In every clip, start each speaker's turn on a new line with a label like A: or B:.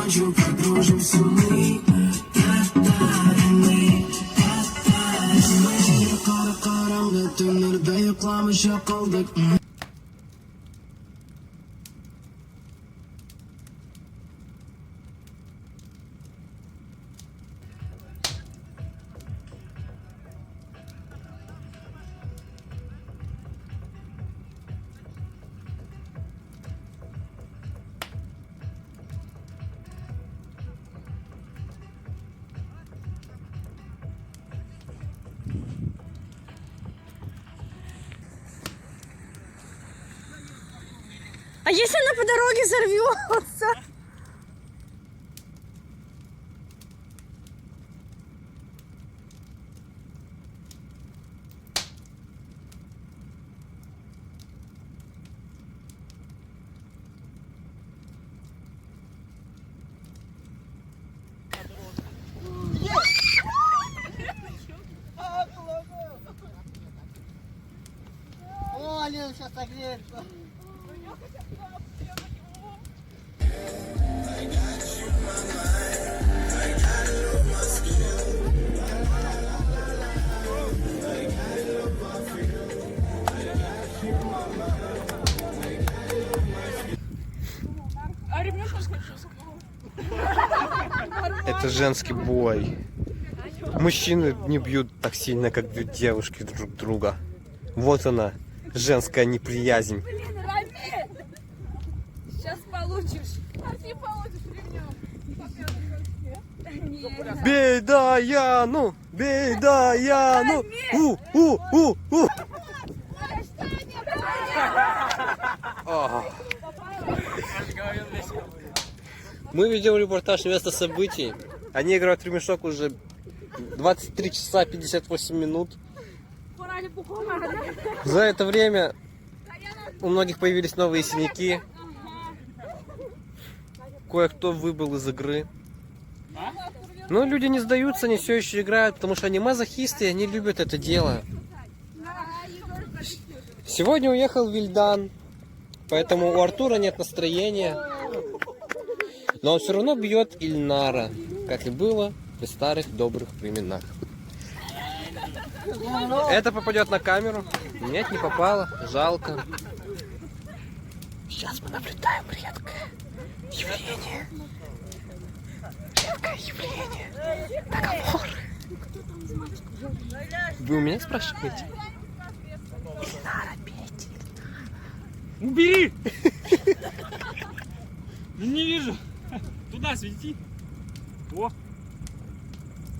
A: ночью подружимся мы. Karanlık tünleri beyuklamış yok olduk.
B: А если она по дороге взорвется?
C: О, Алина сейчас согреется.
D: Это женский бой. Мужчины не бьют так сильно, как бьют девушки друг друга. Вот она, женская неприязнь.
B: Сейчас получишь. Не получишь ремнем.
D: Бей Даяну! Бей Даяну! У! Мы ведем репортаж места событий. Они играют в ремешок уже 23 часа 58 минут. За это время у многих появились новые синяки. Кое-кто выбыл из игры. Но люди не сдаются, они все еще играют, потому что они мазохисты, и они любят это дело. Сегодня уехал Вильдан, поэтому у Артура нет настроения. Но он все равно бьет Ильнара, как и было при старых добрых временах. Это попадет на камеру? Нет, не попало. Жалко. Сейчас мы наблюдаем редкое явление. Редкое явление. Договор. Вы у меня спрашиваете? Ильнара, бейте.
E: Убери! Не вижу. Туда свети. О.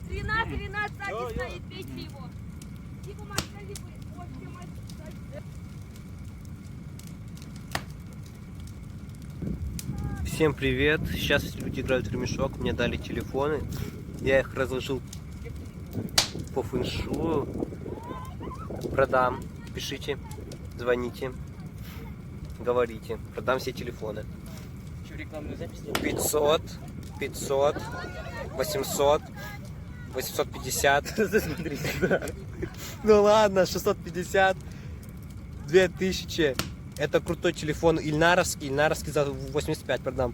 B: Ренат, сзади стоит, бейте его. Типа мастер.
D: Всем привет. Сейчас люди играют в ремешок. Мне дали телефоны. Я их разложил по фэншую. Продам. Пишите, звоните, говорите. Продам все телефоны. 500, 800, 850. Ну ладно, 650, 2000. Это крутой телефон Ильнаровский за 85 продам.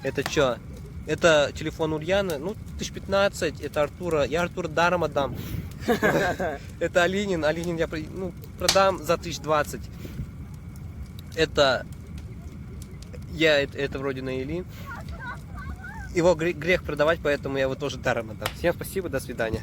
D: Это что? Это телефон Ульяны, ну, 1015. Это Артура. Я Артура даром отдам. Это Алинин я продам за 1020. Это вроде на Ильин. Его грех продавать, поэтому я его тоже даром отдам. Всем спасибо, до свидания.